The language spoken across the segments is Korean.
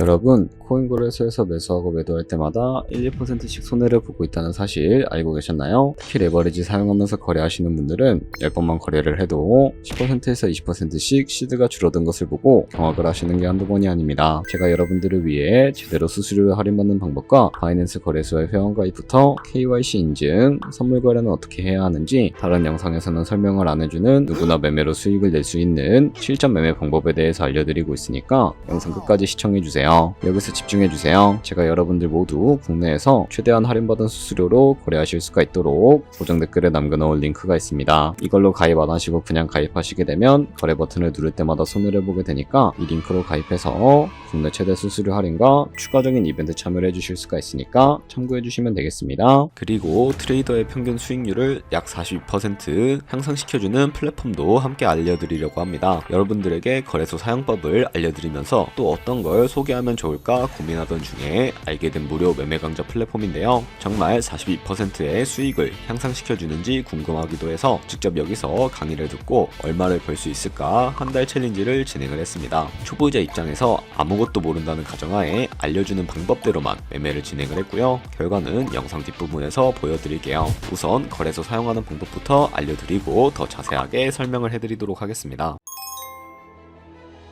여러분, 코인 거래소에서 매수하고 매도할 때마다 1, 2%씩 손해를 보고 있다는 사실 알고 계셨나요? 특히 레버리지 사용하면서 거래하시는 분들은 10번만 거래를 해도 10%에서 20%씩 시드가 줄어든 것을 보고 경악을 하시는 게 한두 번이 아닙니다. 제가 여러분들을 위해 제대로 수수료를 할인받는 방법과 바이낸스 거래소의 회원가입부터 KYC 인증, 선물 거래는 어떻게 해야 하는지 다른 영상에서는 설명을 안 해주는 누구나 매매로 수익을 낼 수 있는 실전 매매 방법에 대해서 알려드리고 있으니까 영상 끝까지 시청해주세요. 여기서 집중해주세요. 제가 여러분들 모두 국내에서 최대한 할인받은 수수료로 거래하실 수가 있도록 고정 댓글에 남겨놓은 링크가 있습니다. 이걸로 가입 안 하시고 그냥 가입하시게 되면 거래 버튼을 누를 때마다 손해를 보게 되니까 이 링크로 가입해서 국내 최대 수수료 할인과 추가적인 이벤트 참여를 해주실 수가 있으니까 참고해주시면 되겠습니다. 그리고 트레이더의 평균 수익률을 약 42% 향상시켜주는 플랫폼도 함께 알려드리려고 합니다. 여러분들에게 거래소 사용법을 알려드리면서 또 어떤 걸 소개하면 좋을까 고민하던 중에 알게 된 무료 매매 강좌 플랫폼인데요. 정말 42%의 수익을 향상시켜주는지 궁금하기도 해서 직접 여기서 강의를 듣고 얼마를 벌 수 있을까 한 달 챌린지를 진행을 했습니다. 초보자 입장에서 아무것도 모른다는 가정하에 알려주는 방법대로만 매매를 진행을 했고요. 결과는 영상 뒷부분에서 보여드릴게요. 우선 거래소 사용하는 방법부터 알려드리고 더 자세하게 설명을 해드리도록 하겠습니다.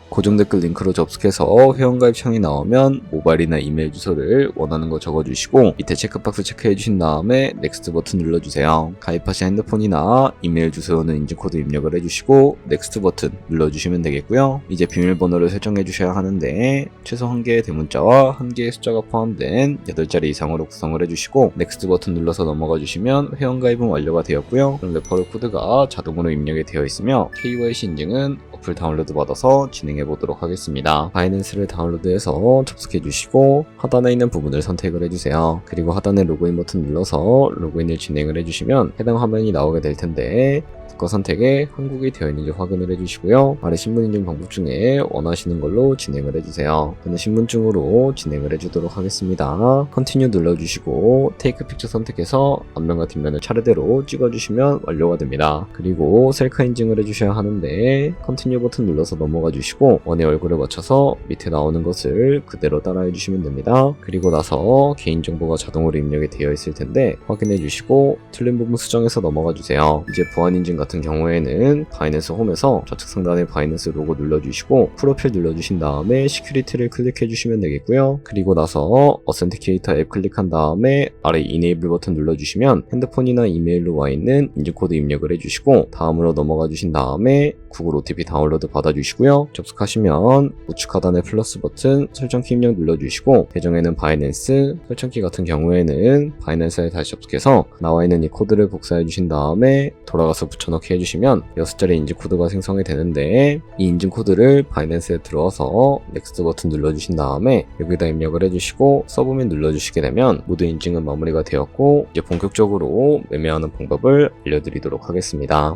고정 댓글 링크로 접속해서 회원가입 창이 나오면 모바일이나 이메일 주소를 원하는 거 적어주시고 밑에 체크박스 체크해주신 다음에 넥스트 버튼 눌러주세요. 가입하신 핸드폰이나 이메일 주소는 인증코드 입력을 해주시고 넥스트 버튼 눌러주시면 되겠고요. 이제 비밀번호를 설정해주셔야 하는데 최소 1개의 대문자와 1개의 숫자가 포함된 8자리 이상으로 구성을 해주시고 넥스트 버튼 눌러서 넘어가 주시면 회원가입은 완료가 되었고요. 그럼 레퍼럴 코드가 자동으로 입력이 되어 있으며 KYC 인증은 어플 다운로드 받아서 진행해 보도록 하겠습니다. 바이낸스를 다운로드해서 접속해 주시고 하단에 있는 부분을 선택을 해주세요. 그리고 하단에 로그인 버튼 눌러서 로그인을 진행을 해주시면 해당 화면이 나오게 될 텐데 국가 선택에 한국이 되어 있는지 확인을 해주시고요. 아래 신분인증 방법 중에 원하시는 걸로 진행을 해주세요. 저는 신분증으로 진행을 해주도록 하겠습니다. 컨티뉴 눌러주시고 테이크 픽처 선택해서 앞면과 뒷면을 차례대로 찍어주시면 완료가 됩니다. 그리고 셀카 인증을 해주셔야 하는데 컨티뉴 버튼 눌러서 넘어가 주시고 원의 얼굴을 맞춰서 밑에 나오는 것을 그대로 따라해 주시면 됩니다. 그리고 나서 개인정보가 자동으로 입력이 되어 있을 텐데 확인해 주시고 틀린 부분 수정해서 넘어가 주세요. 이제 보안인증 같은 경우에는 바이낸스 홈에서 좌측 상단에 바이낸스 로고 눌러주시고 프로필 눌러주신 다음에 시큐리티를 클릭해 주시면 되겠고요. 그리고 나서 어센티케이터 앱 클릭한 다음에 아래 이네이블 버튼 눌러주시면 핸드폰이나 이메일로 와 있는 인증코드 입력을 해주시고 다음으로 넘어가 주신 다음에 구글 OTP 다운로드 받아주시고요. 접속하시면 우측 하단에 플러스 버튼 설정키 입력 눌러주시고 계정에는 바이낸스, 설정키 같은 경우에는 바이낸스에 다시 접속해서 나와 있는 이 코드를 복사해 주신 다음에 돌아가서 붙여넣기 해주시면 6자리 인증코드가 생성이 되는데 이 인증코드를 바이낸스에 들어와서 넥스트 버튼 눌러주신 다음에 여기다 입력을 해주시고 서브밋 눌러주시게 되면 모두 인증은 마무리가 되었고 이제 본격적으로 매매하는 방법을 알려드리도록 하겠습니다.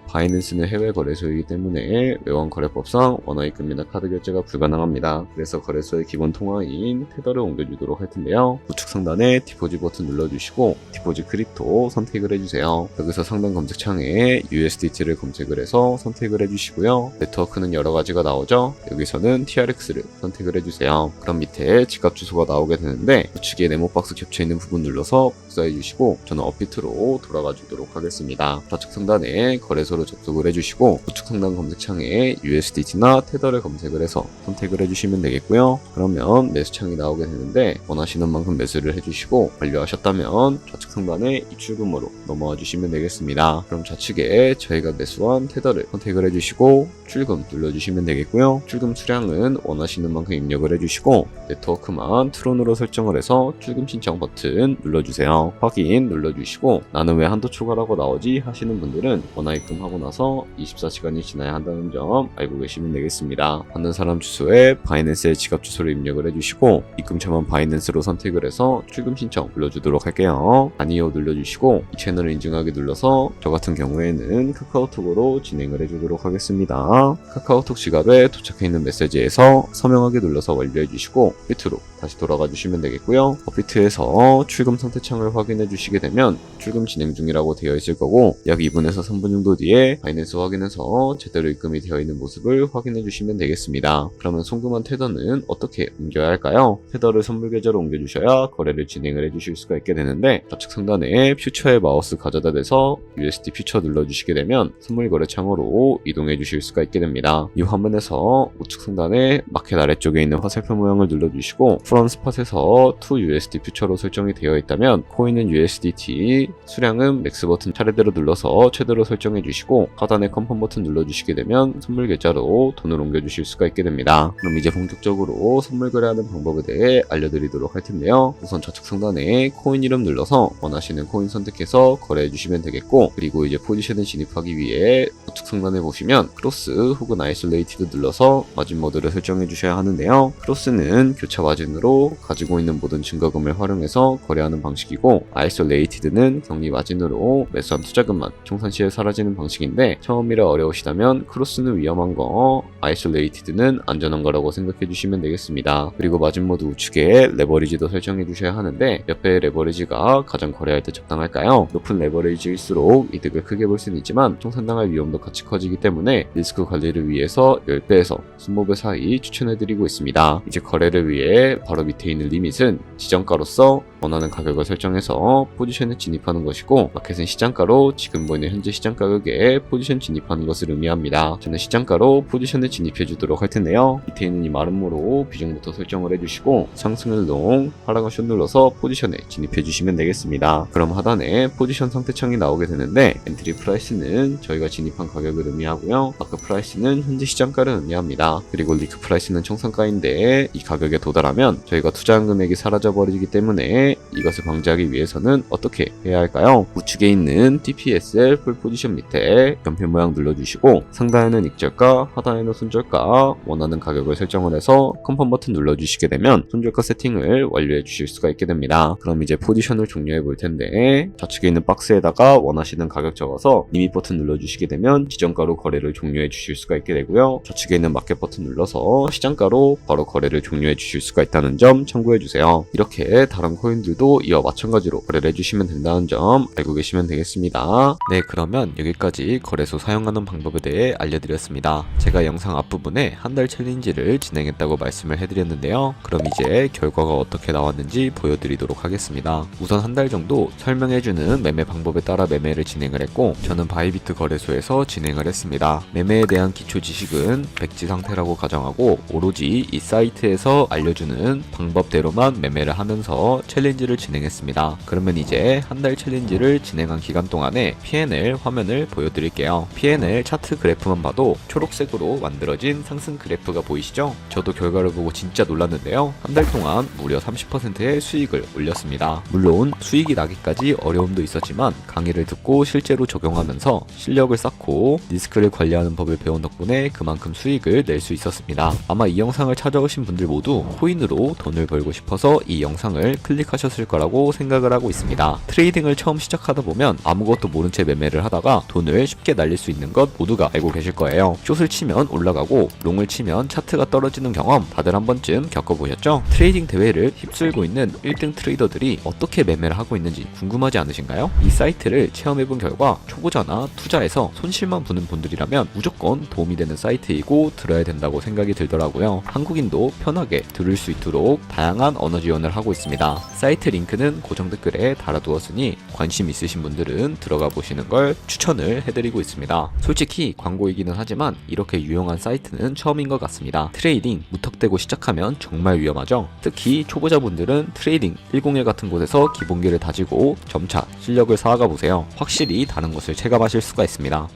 바이낸스는 해외 거래소이기 때문에 외환 거래법상 원화입금이나 카드 결제가 불가능합니다. 그래서 거래소의 기본 통화인 테더를 옮겨주도록 할 텐데요. 우측 상단에 디포짓 버튼 눌러주시고 디포짓 크립토 선택을 해주세요. 여기서 상단 검색창에 USDT를 검색을 해서 선택을 해주시고요. 네트워크는 여러 가지가 나오죠. 여기서는 TRX를 선택을 해주세요. 그럼 밑에 지갑 주소가 나오게 되는데 우측에 네모박스 겹쳐있는 부분 눌러서 복사해 주시고 저는 업비트로 돌아가 주도록 하겠습니다. 좌측 상단에 거래소 접속을 해주시고 우측 상단 검색창에 USDT나 테더를 검색을 해서 선택을 해주시면 되겠고요. 그러면 매수창이 나오게 되는데 원하시는 만큼 매수를 해주시고 완료하셨다면 좌측 상단에 입출금으로 넘어와 주시면 되겠습니다. 그럼 좌측에 저희가 매수한 테더를 선택을 해주시고 출금 눌러주시면 되겠고요. 출금 수량은 원하시는 만큼 입력을 해주시고 네트워크만 트론으로 설정을 해서 출금 신청 버튼 눌러주세요. 확인 눌러주시고 나는 왜 한도 초과라고 나오지 하시는 분들은 원화입금 하고 나서 24시간이 지나야 한다는 점 알고 계시면 되겠습니다. 받는 사람 주소에 바이낸스의 지갑 주소를 입력을 해주시고 입금처만 바이낸스로 선택을 해서 출금 신청 눌러주도록 할게요. 아니요 눌러주시고 이 채널을 인증하기 눌러서 저 같은 경우에는 카카오톡으로 진행을 해주도록 하겠습니다. 카카오톡 지갑에 도착해 있는 메시지에서 서명하기 눌러서 완료해주시고 비트로 다시 돌아가 주시면 되겠고요. 업비트에서 출금 상태 창을 확인해 주시게 되면 출금 진행 중이라고 되어 있을 거고 약 2분에서 3분 정도 뒤에 뒤에 바이낸스 확인해서 제대로 입금이 되어 있는 모습을 확인해 주시면 되겠습니다. 그러면 송금한 테더는 어떻게 옮겨야 할까요? 테더를 선물 계좌로 옮겨주셔야 거래를 진행을 해주실 수가 있게 되는데, 좌측 상단에 퓨처에 마우스 가져다 대서 USD 퓨처 눌러주시게 되면 선물 거래 창으로 이동해 주실 수가 있게 됩니다. 이 화면에서 우측 상단에 마켓 아래쪽에 있는 화살표 모양을 눌러주시고 프롬 스팟에서 to USD 퓨처로 설정이 되어 있다면 코인은 USDT, 수량은 맥스 버튼 차례대로 눌러서 최대로 설정해 주시고 하단에 컨펌 버튼 눌러주시게 되면 선물 계좌로 돈을 옮겨주실 수가 있게 됩니다. 그럼 이제 본격적으로 선물 거래하는 방법에 대해 알려드리도록 할 텐데요. 우선 좌측 상단에 코인 이름 눌러서 원하시는 코인 선택해서 거래해 주시면 되겠고, 그리고 이제 포지션에 진입하기 위해 우측 상단에 보시면 크로스 혹은 아이솔레이티드 눌러서 마진 모드를 설정해 주셔야 하는데요. 크로스는 교차 마진으로 가지고 있는 모든 증거금을 활용해서 거래하는 방식이고, 아이솔레이티드는 격리 마진으로 매수한 투자금만 청산 시에 사라지는 방식인데, 처음이라 어려우시다면 크로스는 위험한 거, 아이솔레이티드는 안전한 거라고 생각해 주시면 되겠습니다. 그리고 마진 모드 우측에 레버리지도 설정해 주셔야 하는데, 몇 배의 레버리지가 가장 거래할 때 적당할까요? 높은 레버리지일수록 이득을 크게 볼 수는 있지만 청산당할 위험도 같이 커지기 때문에 리스크 관리를 위해서 10배에서 20배 사이 추천해드리고 있습니다. 이제 거래를 위해 바로 밑에 있는 리밋은 지정가로서 원하는 가격을 설정해서 포지션에 진입하는 것이고, 마켓은 시장가로 지금 보이는 현재 시장 가격에 포지션 진입하는 것을 의미합니다. 저는 시장가로 포지션에 진입해 주도록 할 텐데요. 밑에 있는 이 마름모로 비중부터 설정을 해주시고 상승을 롱, 하락을 숏 눌러서 포지션에 진입해 주시면 되겠습니다. 그럼 하단에 포지션 상태창이 나오게 되는데, 엔트리 프라이스는 저희가 진입한 가격을 의미하고요, 마크 프라이스는 현재 시장가를 의미합니다. 그리고 리크 프라이스는 청산가인데 이 가격에 도달하면 저희가 투자한 금액이 사라져 버리기 때문에 이것을 방지하기 위해서는 어떻게 해야 할까요? 우측에 있는 TPSL 풀 포지션 밑에 연필 모양 눌러주시고 상단에는 익절가, 하단에는 손절가 원하는 가격을 설정을 해서 컨펌 버튼 눌러주시게 되면 손절가 세팅을 완료해 주실 수가 있게 됩니다. 그럼 이제 포지션을 종료해 볼 텐데, 좌측에 있는 박스에다가 원하시는 가격 적어서 리밋 버튼 눌러주시게 되면 지정가로 거래를 종료해 주실 수가 있게 되고요, 좌측에 있는 마켓 버튼 눌러서 시장가로 바로 거래를 종료해 주실 수가 있다는 점 참고해 주세요. 이렇게 다른 코인들도 이와 마찬가지로 거래를 해주시면 된다는 점 알고 계시면 되겠습니다. 네, 그러면 여기까지 거래소 사용하는 방법에 대해 알려드렸습니다. 제가 영상 앞부분에 한 달 챌린지를 진행했다고 말씀을 해드렸는데요. 그럼 이제 결과가 어떻게 나왔는지 보여드리도록 하겠습니다. 우선 한 달 정도 설명해주는 매매 방법에 따라 매매를 진행을 했고, 저는 바이비트 거래소에서 진행을 했습니다. 매매에 대한 기초 지식은 백지 상태라고 가정하고 오로지 이 사이트에서 알려주는 방법대로만 매매를 하면서 챌린지를 진행했습니다. 그러면 이제 한 달 챌린지를 진행한 기간 동안에 P&L 화면을 보여드릴게요. P&L 차트 그래프만 봐도 초록색으로 만들어진 상승 그래프가 보이시죠? 저도 결과를 보고 진짜 놀랐는데요. 한 달 동안 무려 30%의 수익을 올렸습니다. 물론 수익이 나기까지 어려움도 있었지만 강의를 듣고 실제로 적용하면서 실력을 쌓고 리스크를 관리하는 법을 배운 덕분에 그만큼 수익을 낼 수 있었습니다. 아마 이 영상을 찾아오신 분들 모두 코인으로 돈을 벌고 싶어서 이 영상을 클릭하셨을 거라고 생각을 하고 있습니다. 트레이딩을 처음 시작하다 보면 아무것도 모른 채 매매를 하다가 돈을 쉽게 날릴 수 있는 것 모두가 알고 계실 거예요. 숏을 치면 올라가고 롱을 치면 차트가 떨어지는 경험 다들 한 번쯤 겪어보셨죠? 트레이딩 대회를 휩쓸고 있는 1등 트레이더들이 어떻게 매매를 하고 있는지 궁금하지 않으신가요? 이 사이트를 체험해본 결과 초보자나 투자에서 손실만 보는 분들이라면 무조건 도움이 되는 사이트이고 들어야 된다고 생각이 들더라고요. 한국인도 편하게 들을 수 있도록 다양한 언어 지원을 하고 있습니다. 사이트 링크는 고정 댓글에 달아두었으니 관심 있으신 분들은 들어가 보시는 걸 추천을 해드리고 있습니다. 솔직히 광고이기는 하지만 이렇게 유용한 사이트는 처음인 것 같습니다. 트레이딩 무턱대고 시작하면 정말 위험하죠. 특히 초보자분들은 트레이딩 101 같은 곳에서 기본기를 다지고 점차 실력을 쌓아가 보세요. 확실히 다른 것을 체감하실 수가 있습니다.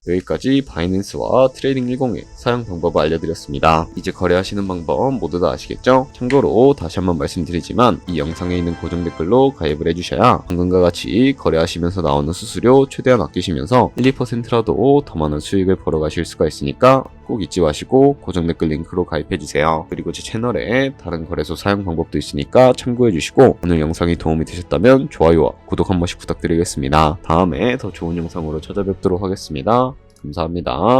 여기까지 바이낸스와 트레이딩 101 사용 방법을 알려드렸습니다. 이제 거래하시는 방법 모두 다 아시겠죠? 참고로 다시 한번 말씀드리지만 이 영상에 있는 고정 댓글로 가입을 해주셔야 방금과 같이 거래하시면서 나오는 수수료 최대한 아끼시면서 1, 2%라도 더 많은 수익을 벌어가실 수가 있으니까 꼭 잊지 마시고 고정 댓글 링크로 가입해주세요. 그리고 제 채널에 다른 거래소 사용 방법도 있으니까 참고해주시고 오늘 영상이 도움이 되셨다면 좋아요와 구독 한 번씩 부탁드리겠습니다. 다음에 더 좋은 영상으로 찾아뵙도록 하겠습니다. 감사합니다.